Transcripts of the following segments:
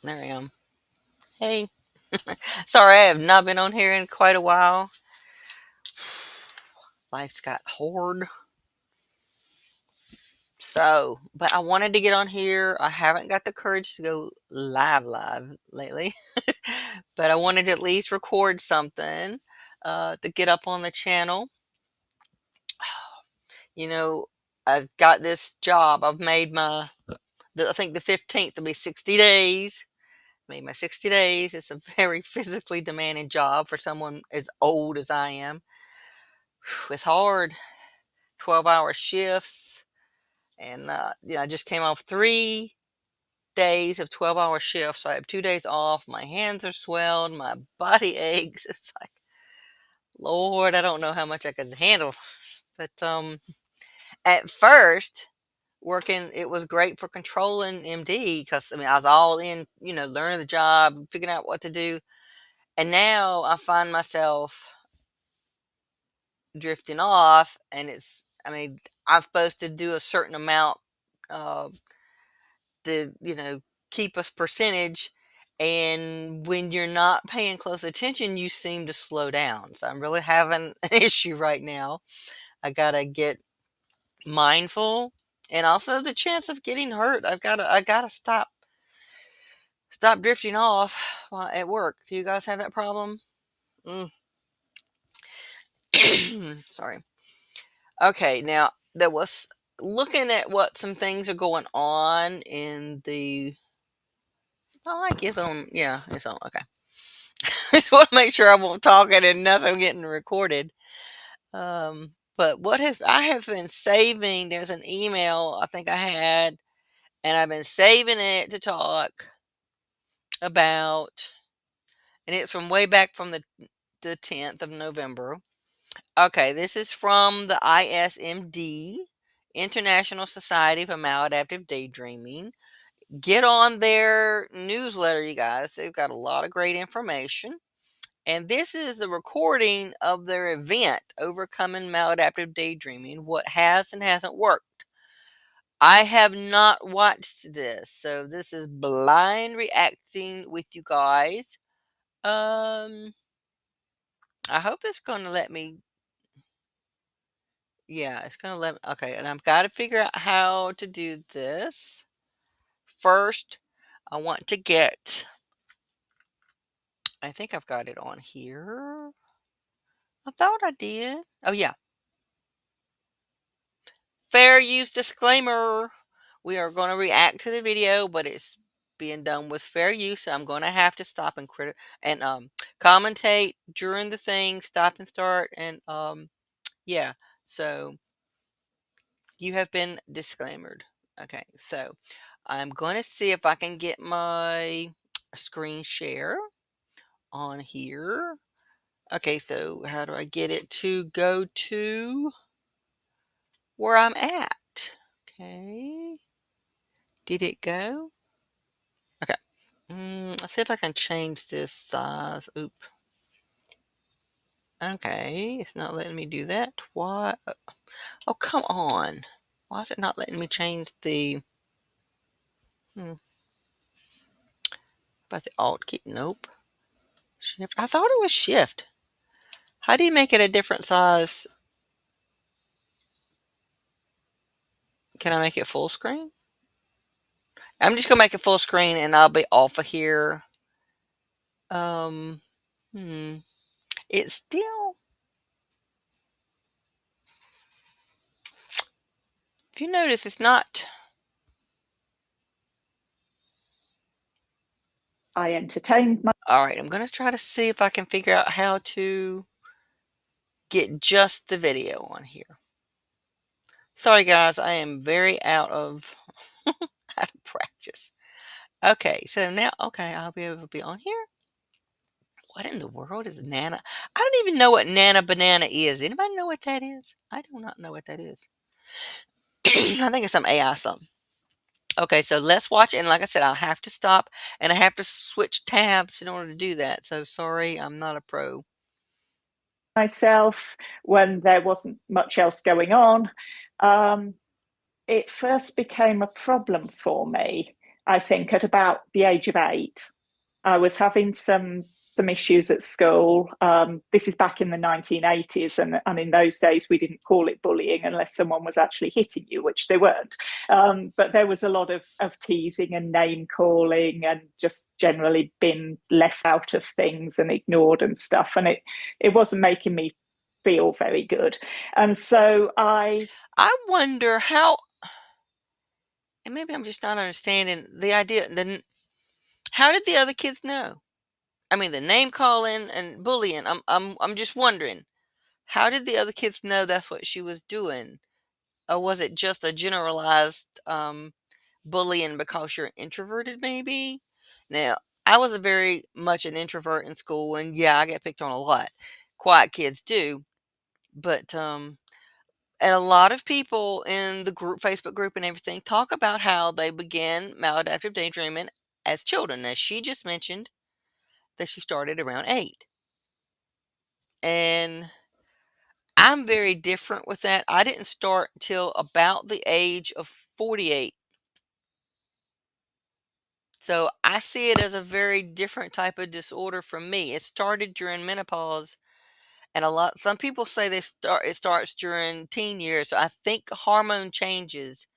There I am. Hey, sorry, I have not been on here in quite a while. Life's got hard. So, but I wanted to get on here. I haven't got the courage to go live lately, but I wanted to at least record something to get up on the channel. You know, I've got this job. I've made I think the 15th will be 60 days. Made my 60 days. It's a very physically demanding job for someone as old as I am. It's hard. 12-hour shifts. And, I just came off 3 days of 12-hour shifts. So I have 2 days off. My hands are swelled. My body aches. It's like, Lord, I don't know how much I could handle. But at first, working, it was great for controlling MD because, I mean, I was all in, learning the job, figuring out what to do. And now I find myself drifting off, and I mean, I'm supposed to do a certain amount uh, to, keep a percentage. And when you're not paying close attention, you seem to slow down. So I'm really having an issue right now. I gotta get mindful, and also the chance of getting hurt. I gotta stop drifting off while at work. Do you guys have that problem? Mm. Sorry. Okay, now there was looking at what some things are going on in the. Oh, I guess on. Yeah, it's on. Okay. Just want to make sure I won't talking and nothing getting recorded. But what have I have been saving? There's an email I think I had, and I've been saving it to talk about, and it's from way back from the 10th of November. Okay, this is from the ISMD, International Society for Maladaptive Daydreaming. Get on their newsletter, you guys. They've got a lot of great information. And this is a recording of their event, Overcoming Maladaptive Daydreaming, what has and hasn't worked. I have not watched this, so this is blind reacting with you guys. Um, I hope it's going to let me. Yeah, it's going to let me. Okay, and I've got to figure out how to do this. First, I want to get. I think I've got it on here. I thought I did. Oh, yeah. Fair use disclaimer. We are going to react to the video, but it's being done with fair use. So I'm going to have to stop and commentate during the thing, stop and start, and yeah. So you have been disclaimered. Okay, so I'm going to see if I can get my screen share on here. Okay, so how do I get it to go to where I'm at? Okay, did it go? Okay. Let's see if I can change this size. Oop. Okay, it's not letting me do that. Why? Oh, come on. Why is it not letting me change the? Hmm. About the Alt key? Nope. Shift. I thought it was Shift. How do you make it a different size? Can I make it full screen? I'm just gonna make it full screen, and I'll be off of here. Um. Hmm. It's still. If you notice, it's not. I entertained my. All right. I'm gonna try to see if I can figure out how to get just the video on here. Sorry, guys. I am very out of practice. Okay. So now, okay, I'll be able to be on here. What in the world is Nana? I don't even know what Nana Banana is. Anybody know what that is? I do not know what that is. I think it's some AI something. Okay, so let's watch it. And like I said, I'll have to stop and I have to switch tabs in order to do that. So sorry, I'm not a pro. Myself when there wasn't much else going on. It first became a problem for me I think at about the age of 8, I was having some issues at school. This is back in the 1980s, and in those days we didn't call it bullying unless someone was actually hitting you, which they weren't. But there was a lot of teasing and name calling, and just generally being left out of things and ignored and stuff. And it wasn't making me feel very good. And so I wonder how, and maybe I'm just not understanding the idea. Then how did the other kids know? I mean, the name calling and bullying. I'm just wondering, how did the other kids know that's what she was doing? Or was it just a generalized bullying because you're introverted, maybe? Now, I was a very much an introvert in school, and yeah, I get picked on a lot. Quiet kids do, but and a lot of people in the group, Facebook group, and everything talk about how they began maladaptive daydreaming as children. As she just mentioned, that she started around 8, and I'm very different with that. I didn't start till about the age of 48. So I see it as a very different type of disorder from me. It started during menopause, and some people say it starts during teen years. So I think hormone changes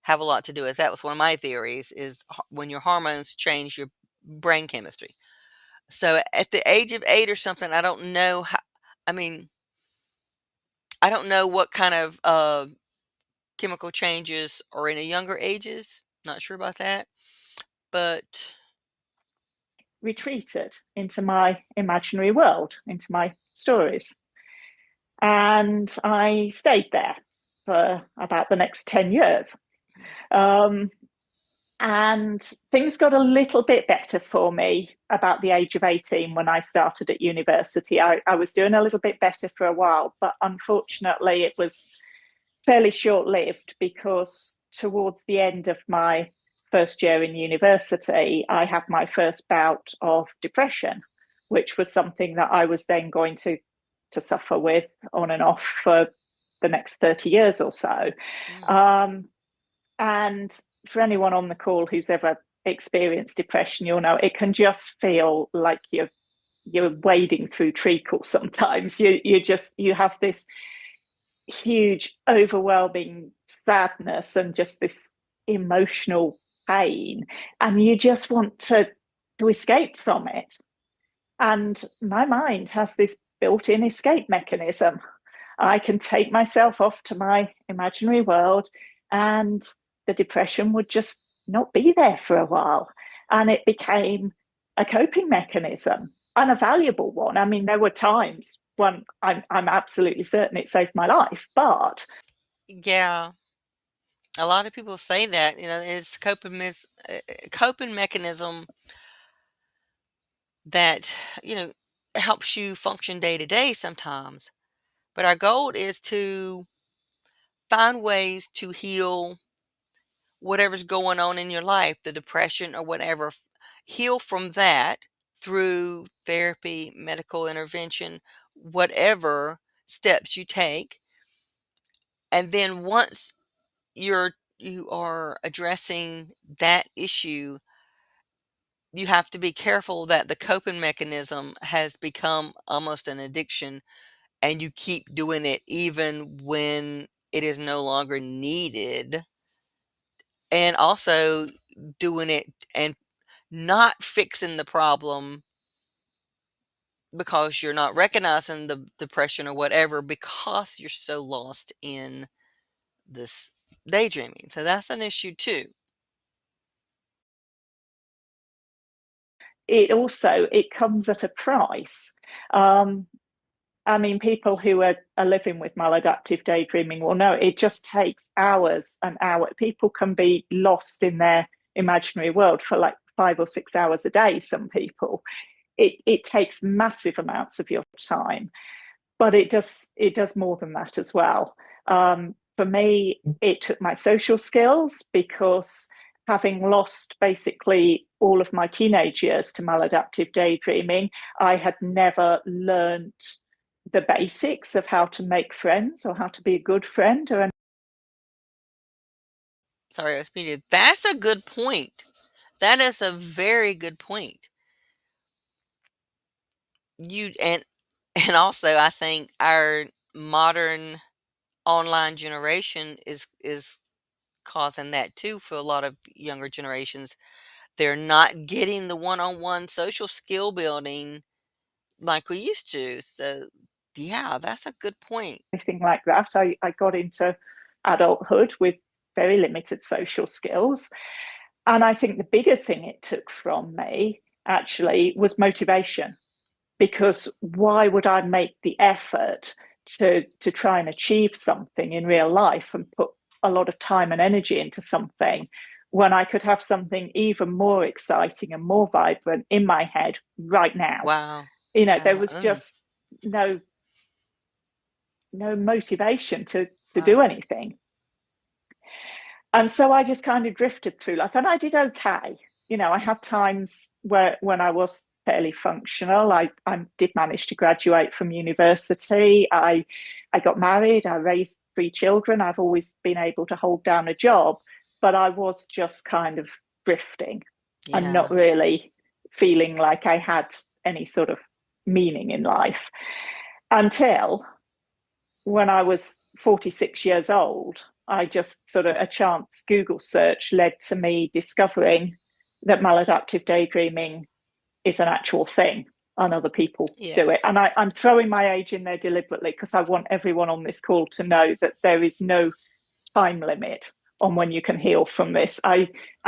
have a lot to do with that. Was one of my theories, is when your hormones change your brain chemistry. So at the age of 8 or something, I don't know how, I mean, I don't know what kind of chemical changes are in the younger ages. Not sure about that, but retreated into my imaginary world, into my stories. And I stayed there for about the next 10 years. Um, and things got a little bit better for me about the age of 18 when I started at university. I was doing a little bit better for a while, but unfortunately, it was fairly short lived because towards the end of my first year in university, I had my first bout of depression, which was something that I was then going to suffer with on and off for the next 30 years or so. mm, Um, and for anyone on the call who's ever experienced depression, you'll know it can just feel like you're wading through treacle sometimes. You have this huge, overwhelming sadness and just this emotional pain, and you just want to escape from it. And my mind has this built-in escape mechanism. I can take myself off to my imaginary world, and the depression would just not be there for a while. And it became a coping mechanism, and a valuable one. I mean, there were times when I'm absolutely certain it saved my life, but yeah, a lot of people say that, it's coping mechanism that, you know, helps you function day to day sometimes. But our goal is to find ways to heal whatever's going on in your life, the depression or whatever. Heal from that through therapy, medical intervention, whatever steps you take. And then once you are addressing that issue, you have to be careful that the coping mechanism has become almost an addiction, and you keep doing it even when it is no longer needed, and also doing it and not fixing the problem because you're not recognizing the depression or whatever, because you're so lost in this daydreaming. So that's an issue too. it comes at a price. Um, I mean, people who are living with maladaptive daydreaming will know it just takes hours and hours. People can be lost in their imaginary world for like 5 or 6 hours a day. Some people, it takes massive amounts of your time, but it does more than that as well. For me, it took my social skills because having lost basically all of my teenage years to maladaptive daydreaming, I had never learned the basics of how to make friends or how to be a good friend or Sorry, I was muted. That's a good point. That is a very good point. You and also I think our modern online generation is causing that too for a lot of younger generations. They're not getting the one-on-one social skill building like we used to. So, yeah, that's a good point. Anything like that. I got into adulthood with very limited social skills. And I think the bigger thing it took from me actually was motivation, because why would I make the effort to try and achieve something in real life and put a lot of time and energy into something when I could have something even more exciting and more vibrant in my head right now? Wow. There was Mm, just no motivation to wow. do anything. And so I just kind of drifted through life, and I did okay. I had times where when I was fairly functional. I did manage to graduate from university. I got married. I raised three children. I've always been able to hold down a job, but I was just kind of drifting and not Yeah. really feeling like I had any sort of meaning in life until when I was 46 years old. I just sort of a chance Google search led to me discovering that maladaptive daydreaming is an actual thing and other people Yeah. do it. And I'm throwing my age in there deliberately because I want everyone on this call to know that there is no time limit on when you can heal from this. I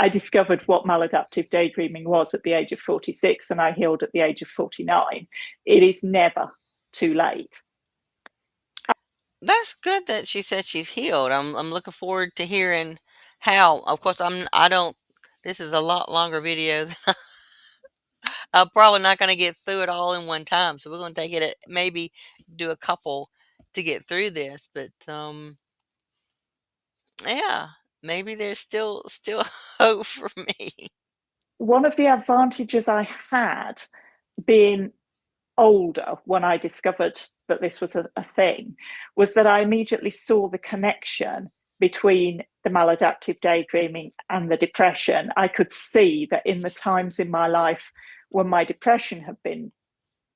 discovered what maladaptive daydreaming was at the age of 46 and I healed at the age of 49. It is never too late. That's good that she said she's healed. I'm looking forward to hearing how. Of course, I don't this is a lot longer video. I'm probably not going to get through it all in one time, so we're going to take it at maybe do a couple to get through this, but yeah, maybe there's still hope for me. One of the advantages I had being older when I discovered that this was a thing was that I immediately saw the connection between the maladaptive daydreaming and the depression. I could see that in the times in my life when my depression had been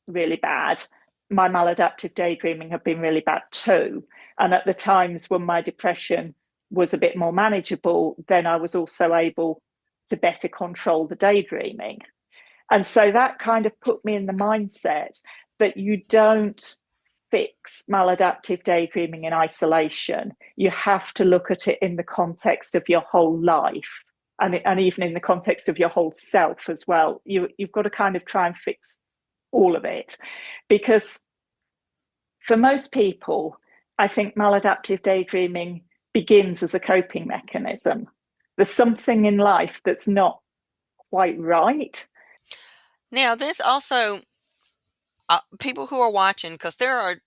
really bad, my maladaptive daydreaming had been really bad too. And at the times when my depression was a bit more manageable, then I was also able to better control the daydreaming. And so that kind of put me in the mindset that you don't fix maladaptive daydreaming in isolation. You have to look at it in the context of your whole life, and even in the context of your whole self as well. You've got to kind of try and fix all of it, because for most people, I think maladaptive daydreaming begins as a coping mechanism. There's something in life that's not quite right. Now, this also people who are watching, because there are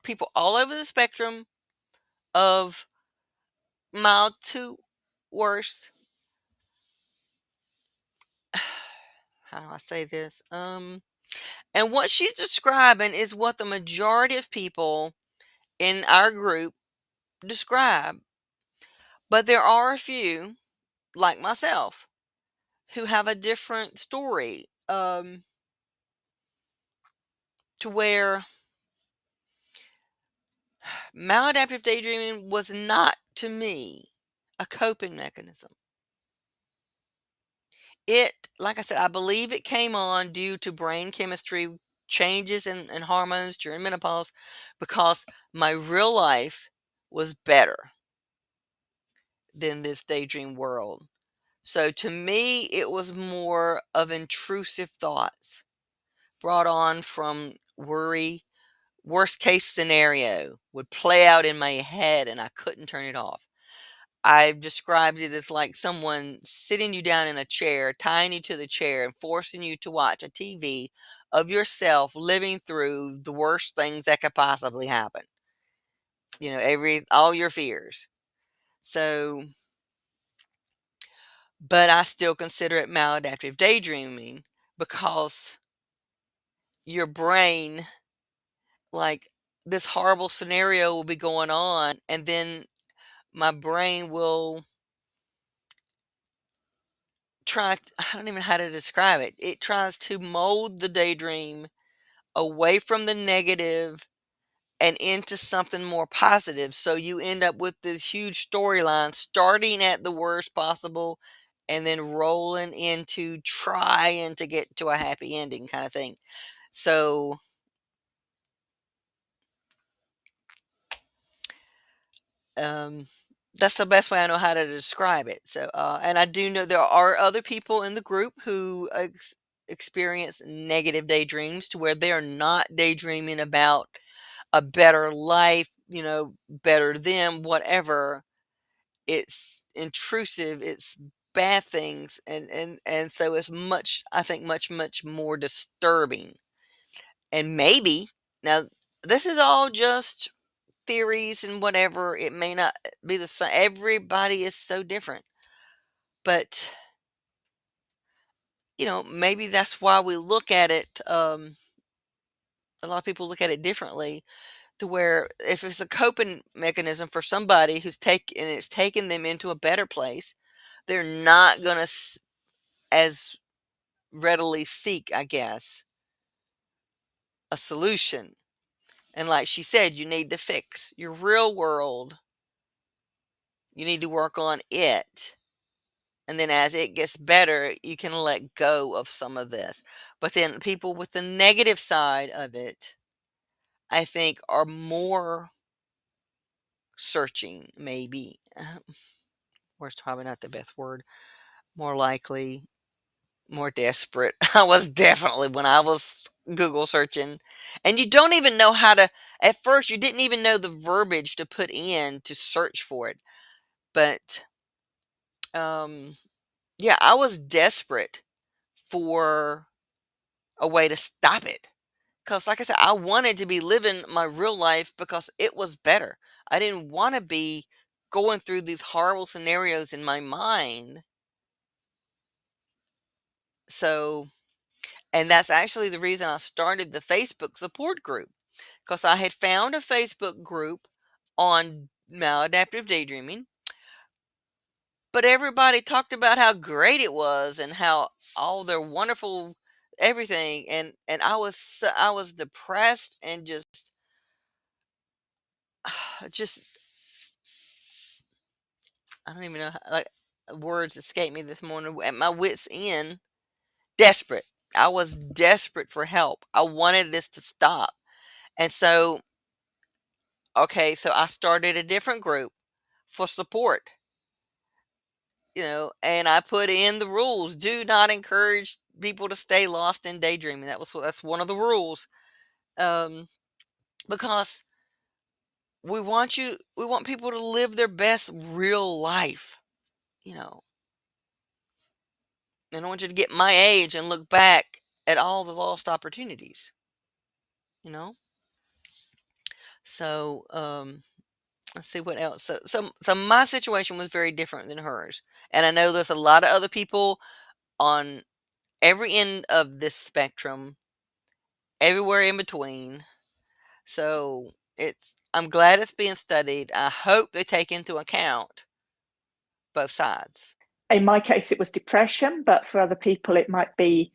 people all over the spectrum of mild to worse. How do I say this? And what she's describing is what the majority of people in our group describe. But there are a few, like myself, who have a different story. To where maladaptive daydreaming was not, to me, a coping mechanism. It, like I said, I believe it came on due to brain chemistry changes in hormones during menopause because my real life was better than this daydream world. So to me, it was more of intrusive thoughts brought on from worry. Worst case scenario would play out in my head and I couldn't turn it off. I've described it as like someone sitting you down in a chair, tying you to the chair, and forcing you to watch a TV of yourself living through the worst things that could possibly happen. All your fears. So, but I still consider it maladaptive daydreaming because your brain, like this horrible scenario will be going on, and then my brain will tries, I don't even know how to describe it. It tries to mold the daydream away from the negative and into something more positive. So you end up with this huge storyline starting at the worst possible and then rolling into trying to get to a happy ending kind of thing. So um, that's the best way I know how to describe it. So, and I do know there are other people in the group who experience negative daydreams to where they are not daydreaming about a better life, better them, whatever. It's intrusive, it's bad things, and so it's much, I think, much more disturbing. And maybe now this is all just theories and whatever. It may not be the same. Everybody is so different, but maybe that's why we look at it. A lot of people look at it differently, to where if it's a coping mechanism for somebody it's taken them into a better place, they're not gonna as readily seek, I guess, a solution. And like she said, you need to fix your real world. You need to work on it. And then as it gets better, you can let go of some of this. But then people with the negative side of it, I think, are more searching, maybe. Where's probably not the best word. More likely, more desperate. I was definitely when I was Google searching. And you don't even know how to, at first, you didn't even know the verbiage to put in to search for it. But um, yeah, I was desperate for a way to stop it. Because, like I said, I wanted to be living my real life because it was better. I didn't want to be going through these horrible scenarios in my mind. So, and that's actually the reason I started the Facebook support group, because I had found a Facebook group on maladaptive daydreaming, but everybody talked about how great it was and how all their wonderful everything, and I was depressed and just I don't even know like words escape me this morning, at my wits end, desperate. I was desperate for help. I wanted this to stop. And so, okay, so I started a different group for support, and I put in the rules. Do not encourage people to stay lost in daydreaming. That's one of the rules. Um, because we want people to live their best real life, you know. And I want you to get my age and look back at all the lost opportunities, you know. So, let's see what else. So my situation was very different than hers, and I know there's a lot of other people on every end of this spectrum, everywhere in between. So I'm glad it's being studied. I hope they take into account both sides. In my case, it was depression, but for other people, it might be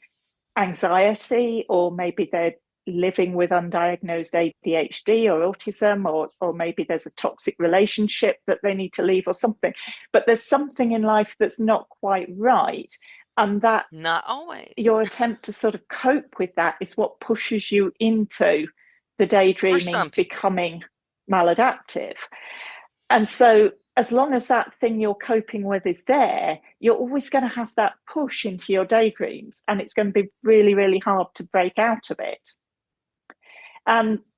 anxiety, or maybe they're living with undiagnosed ADHD or autism, or maybe there's a toxic relationship that they need to leave or something. But there's something in life that's not quite right. And that Not always. your attempt to sort of cope with that is what pushes you into the For daydreaming some people. becoming maladaptive. And so, as long as that thing you're coping with is there, you're always going to have that push into your daydreams, and it's going to be really, really hard to break out of it.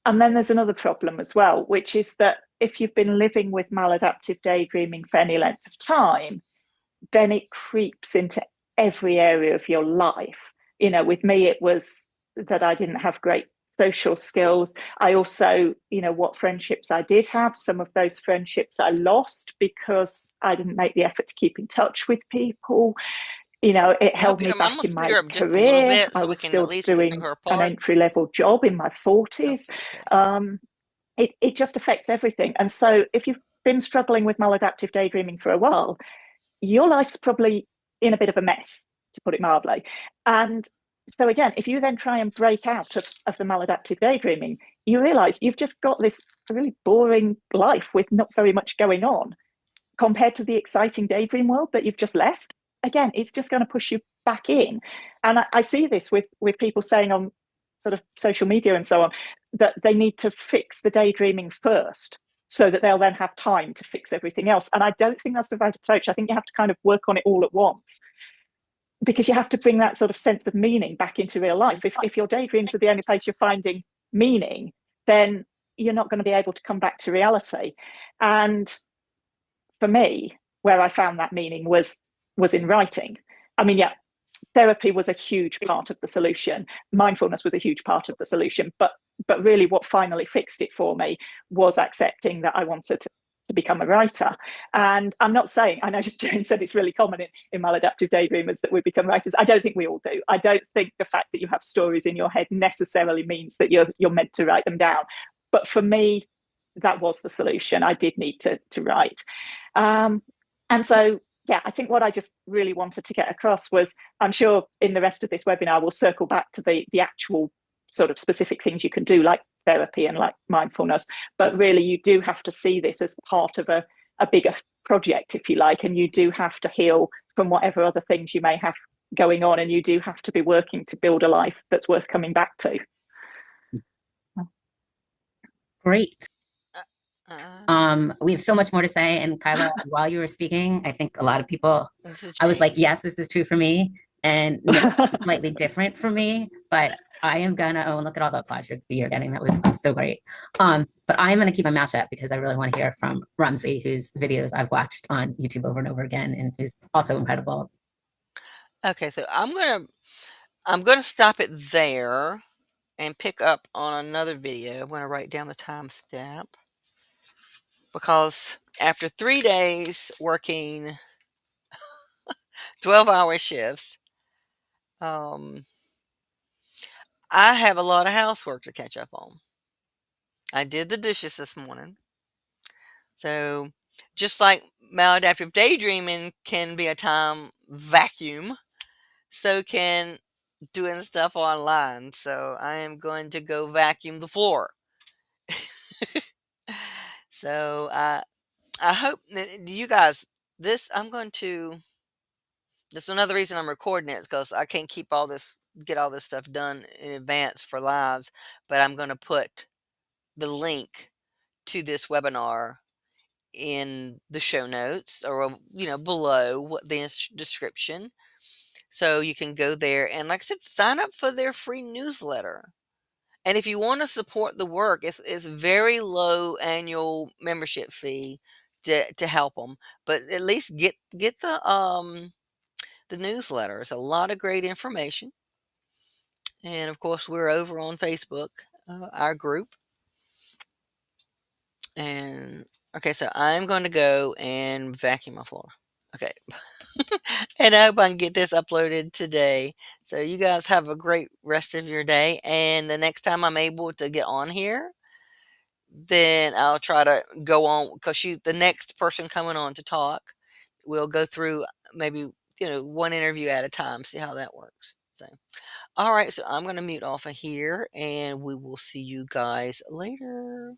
And then there's another problem as well, which is that if you've been living with maladaptive daydreaming for any length of time, then it creeps into every area of your life. With me, it was that I didn't have great social skills. I also, what friendships I did have, some of those friendships I lost because I didn't make the effort to keep in touch with people. It You hope held you me I'm gonna back in speed my her up just a little career. bit I so we was can at still least get through doing her an part. entry level job in my 40s. Okay. Um, it just affects everything. And so if you've been struggling with maladaptive daydreaming for a while, your life's probably in a bit of a mess. to put it mildly. And so again, if you then try and break out of the maladaptive daydreaming, you realize you've just got this really boring life with not very much going on compared to the exciting daydream world that you've just left. Again, it's just going to push you back in. And I see this with people saying on sort of social media and so on that they need to fix the daydreaming first so that they'll then have time to fix everything else. And I don't think that's the right approach. I think you have to kind of work on it all at once, because you have to bring that sort of sense of meaning back into real life. If your daydreams are the only place you're finding meaning, then you're not going to be able to come back to reality. And for me, where I found that meaning was in writing. I mean, yeah, therapy was a huge part of the solution. Mindfulness was a huge part of the solution. But really what finally fixed it for me was accepting that I wanted to become a writer. And I'm not saying, I know Jane said it's really common in maladaptive daydreamers that we become writers. I don't think we all do. I don't think the fact that you have stories in your head necessarily means that you're meant to write them down. But for me, that was the solution. I did need to write. And so, yeah, I think what I just really wanted to get across was, I'm sure in the rest of this webinar, we'll circle back to the actual sort of specific things you can do, like therapy and like mindfulness. But really, you do have to see this as part of a bigger project, if you like, and you do have to heal from whatever other things you may have going on. And you do have to be working to build a life that's worth coming back to. Great. Uh, We have so much more to say. And Kyla, while you were speaking, I think a lot of people, this is I was like, Jane. yes, this is true for me. And no, this is slightly different for me, but I am gonna, oh, and look at all the applause you're getting. That was so great. But I'm gonna keep my mouth shut because I really want to hear from Rumsey, whose videos I've watched on YouTube over and over again and who's also incredible. Okay, so I'm gonna stop it there and pick up on another video. I'm gonna write down the timestamp because after 3 days working 12-hour shifts, um, I have a lot of housework to catch up on. I did the dishes this morning. So just like maladaptive daydreaming can be a time vacuum, so can doing stuff online. So I am going to go vacuum the floor. So I hope that you guys, this I'm going to. This is another reason I'm recording it, because I can't get all this stuff done in advance for lives. But I'm going to put the link to this webinar in the show notes, or below what the description, so you can go there and, like I said, sign up for their free newsletter. And if you want to support the work, it's very low annual membership fee to help them, but at least get the newsletter. It's a lot of great information. And of course, we're over on Facebook, our group. And okay, so I'm going to go and vacuum my floor. Okay. And I hope I can get this uploaded today. So you guys have a great rest of your day. And the next time I'm able to get on here, then I'll try to go on, because the next person coming on to talk, we'll go through maybe one interview at a time, see how that works. So, all right, so I'm going to mute off of here, and we will see you guys later.